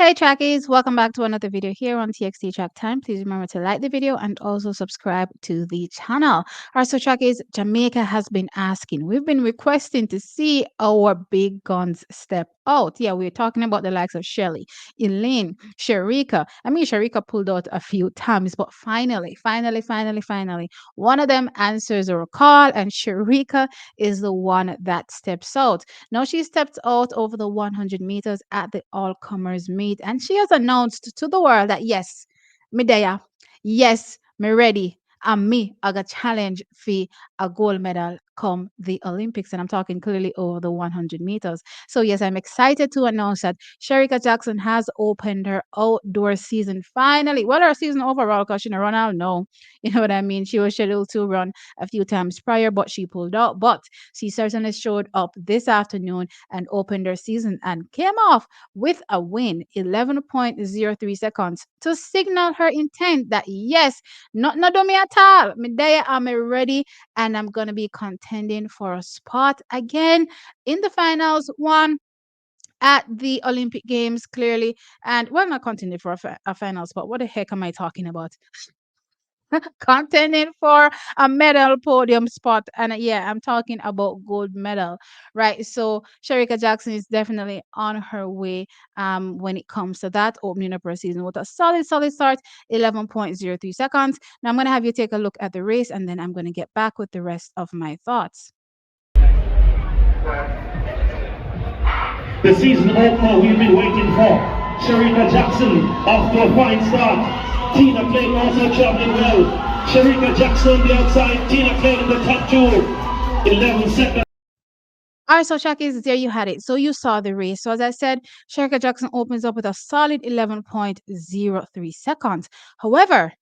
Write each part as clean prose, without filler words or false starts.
Hey trackies, welcome back to another video here on TXT Track Time. Please remember to like the video and also subscribe to the channel. Alright, so trackies, Jamaica has been asking, we've been requesting to see our big guns step out. Yeah, we're talking about the likes of Shelly, Elaine, Shericka. Shericka pulled out a few times, but finally, one of them answers our call, and Shericka is the one that steps out. Now she stepped out over the 100 meters at the all comers meet, and she has announced to the world that yes, me there, yes, me ready, and me I got challenge for a gold medal come the Olympics, and I'm talking clearly over the 100 meters. So yes, I'm excited to announce that Shericka Jackson has opened her outdoor season finally. Well, her season overall, because she didn't run out. No, you know what I mean. She was scheduled to run a few times prior, but she pulled out. But she certainly showed up this afternoon and opened her season and came off with a win, 11.03 seconds, to signal her intent that yes, not do me at all. Me there, I'm ready, and I'm gonna be contending for a spot again in the finals. One at the Olympic Games, clearly, and well, not contending for a final spot. What the heck am I talking about? Contending for a medal podium spot, and yeah, I'm talking about gold medal, right? So Shericka Jackson is definitely on her way when it comes to that, opening up her season with a solid start, 11.03 seconds. Now I'm going to have you take a look at the race, and then I'm going to get back with the rest of my thoughts. The season opener we've been waiting for. Shericka Jackson off to a fine start. Tina Clayton also traveling well. Shericka Jackson on the outside. Tina Clayton in the top two. 11 seconds. All right, so Shakis, there you had it. So you saw the race. So as I said, Shericka Jackson opens up with a solid 11.03 seconds. However,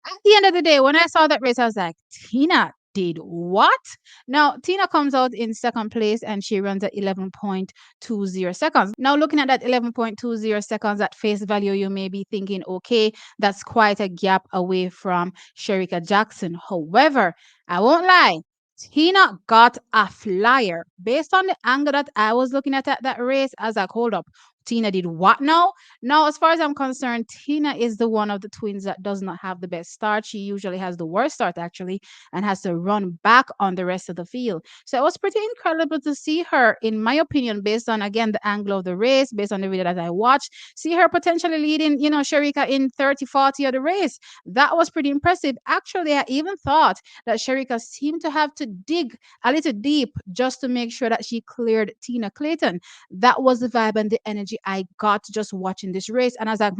at the end of the day, when I saw that race, I was like, Tina did what? Now, Tina comes out in second place and she runs at 11.20 seconds. Now, looking at that 11.20 seconds at face value, you may be thinking, okay, that's quite a gap away from Shericka Jackson. However, I won't lie. Tina got a flyer. Based on the angle that I was looking at that race, I was like, hold up. Tina did what now? Now, as far as I'm concerned, Tina is the one of the twins that does not have the best start. She usually has the worst start, actually, and has to run back on the rest of the field. So it was pretty incredible to see her, in my opinion, based on, again, the angle of the race, based on the video that I watched, see her potentially leading, Shericka in 30, 40 of the race. That was pretty impressive. Actually, I even thought that Shericka seemed to have to dig a little deep just to make sure that she cleared Tina Clayton. That was the vibe and the energy I got just watching this race. And I was like,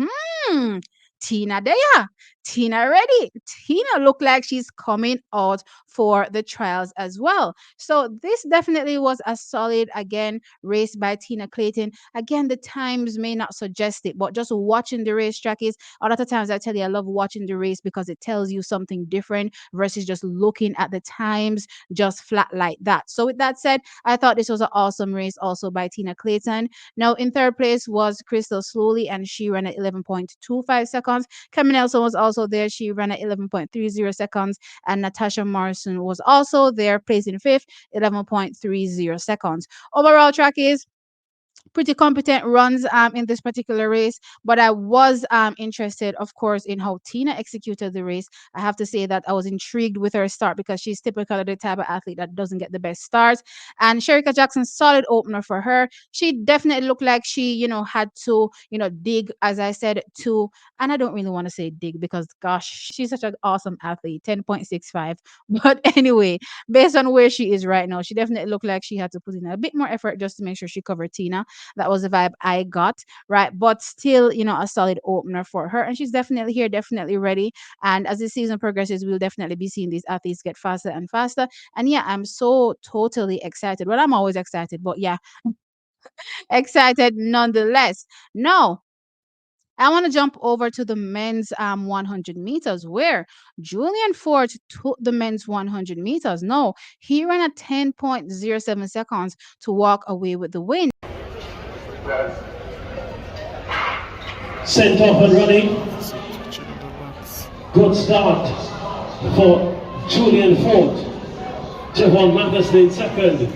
Tina there. Tina ready. Tina looked like she's coming out for the trials as well. So this definitely was a solid, again, race by Tina Clayton. Again, the times may not suggest it, but just watching the racetrack is, a lot of times I tell you, I love watching the race because it tells you something different versus just looking at the times just flat like that. So with that said, I thought this was an awesome race also by Tina Clayton. Now, in third place was Crystal Slowly, and she ran at 11.25 seconds. Camille Nelson was also there. She ran at 11.30 seconds. And Natasha Morrison was also there, placing fifth, 11.30 seconds. Overall, track is pretty competent runs in this particular race, but I was interested, of course, in how Tina executed the race. I have to say that I was intrigued with her start because she's typically the type of athlete that doesn't get the best starts. And Shericka Jackson, solid opener for her. She definitely looked like she, had to, dig, as I said, to, and I don't really want to say dig because, gosh, she's such an awesome athlete, 10.65. But anyway, based on where she is right now, she definitely looked like she had to put in a bit more effort just to make sure she covered Tina. That was the vibe I got, right? But still, a solid opener for her. And she's definitely here, definitely ready. And as the season progresses, we'll definitely be seeing these athletes get faster and faster. And yeah, I'm so totally excited. Well, I'm always excited, but yeah, excited nonetheless. Now, I want to jump over to the men's 100 meters where Julian Forte took the men's 100 meters. No, he ran at 10.07 seconds to walk away with the win. Sent off and running. Good start for Julian Forte. Javon Matheson in second.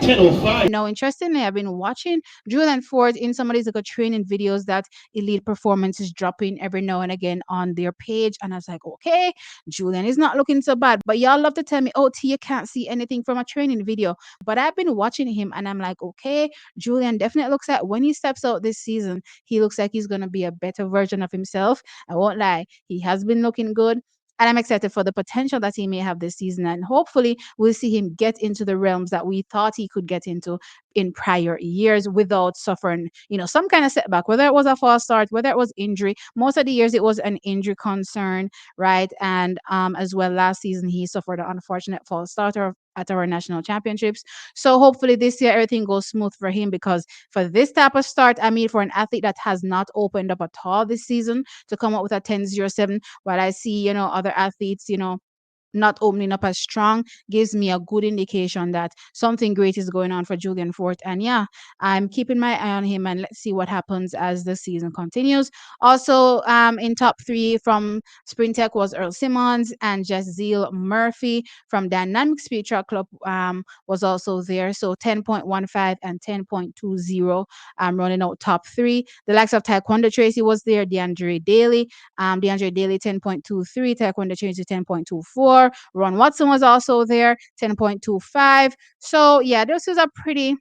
10:05. No, interestingly, I've been watching Julian Forte in some of these like training videos that Elite Performance is dropping every now and again on their page. And I was like, okay, Julian is not looking so bad. But y'all love to tell me, oh, T, you can't see anything from a training video. But I've been watching him and I'm like, okay, Julian definitely looks like when he steps out this season, he looks like he's going to be a better version of himself. I won't lie. He has been looking good. And I'm excited for the potential that he may have this season. And hopefully, we'll see him get into the realms that we thought he could get into in prior years without suffering, some kind of setback, whether it was a false start, whether it was injury. Most of the years, it was an injury concern, right? And as well, last season, he suffered an unfortunate false starter at our national championships. So hopefully this year everything goes smooth for him because for this type of start, I mean, for an athlete that has not opened up at all this season to come up with a 10.07, while I see, other athletes, not opening up as strong gives me a good indication that something great is going on for Julian Forte. And yeah, I'm keeping my eye on him and let's see what happens as the season continues. Also, in top three from Sprint Tech was Earl Simmons and Jazeel Murphy from Dynamic Speed Track Club was also there. So 10.15 and 10.20 running out top three. The likes of Taekwondo Tracy was there, DeAndre Daly 10.23, Taekwondo Tracy 10.24. Ron Watson was also there, 10.25. So yeah, this is a pretty,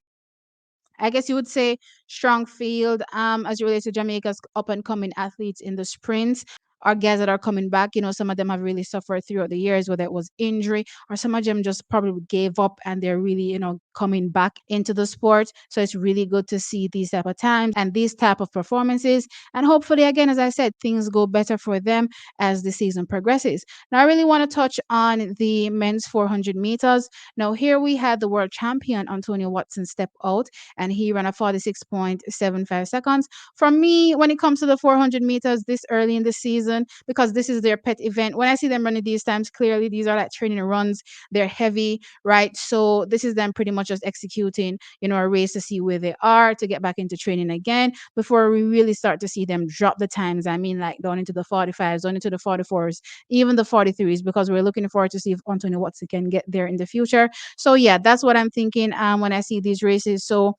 I guess you would say, strong field as it relates to Jamaica's up and coming athletes in the sprints. Our guys that are coming back, some of them have really suffered throughout the years, whether it was injury or some of them just probably gave up and they're really, coming back into the sport. So it's really good to see these type of times and these type of performances. And hopefully, again, as I said, things go better for them as the season progresses. Now, I really want to touch on the men's 400 meters. Now, here we had the world champion, Antonio Watson, step out and he ran a 46.75 seconds. For me, when it comes to the 400 meters this early in the season, because this is their pet event, when I see them running these times, clearly these are like training runs. They're heavy, right? So this is them pretty much just executing, a race to see where they are to get back into training again before we really start to see them drop the times. I mean, like down into the 45s, down into the 44s, even the 43s, because we're looking forward to see if Antonio Watson can get there in the future. So yeah, that's what I'm thinking when I see these races. So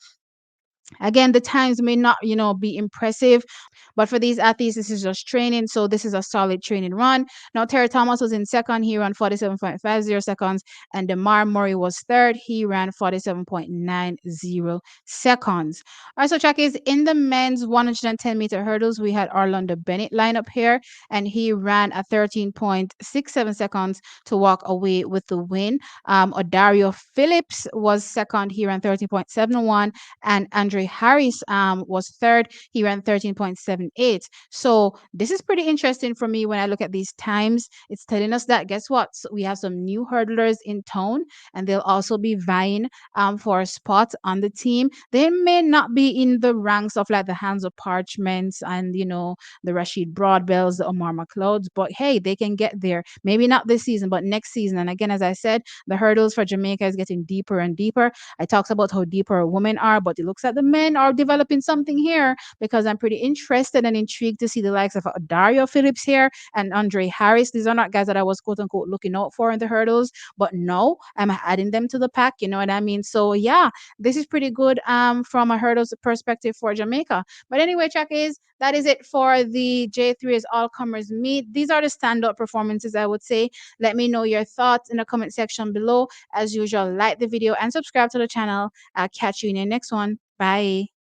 again, the times may not, be impressive, but for these athletes, this is just training. So this is a solid training run. Now, Terry Thomas was in second. He ran 47.50 seconds. And DeMar Murray was third. He ran 47.90 seconds. All right, so track is in the men's 110-meter hurdles. We had Orlando Bennett line up here, and he ran a 13.67 seconds to walk away with the win. Odario Phillips was second. He ran 13.71, and Andre Harris was third. He ran 13.78. So this is pretty interesting for me when I look at these times. It's telling us that, guess what? So we have some new hurdlers in town, and they'll also be vying for a spot on the team. They may not be in the ranks of like the Hands of Parchments and, the Rashid Broadbells, the Omar McLeods, but hey, they can get there. Maybe not this season, but next season. And again, as I said, the hurdles for Jamaica is getting deeper and deeper. I talked about how deeper women are, but it looks like the men are developing something here because I'm pretty interested and intrigued to see the likes of Dario Phillips here and Andre Harris. These are not guys that I was quote unquote looking out for in the hurdles, but no, I'm adding them to the pack. You know what I mean? So yeah, this is pretty good from a hurdles perspective for Jamaica. But anyway, track is that is it for the J3's All Comers meet. These are the standout performances, I would say. Let me know your thoughts in the comment section below. As usual, like the video and subscribe to the channel. I'll catch you in the next one. Bye.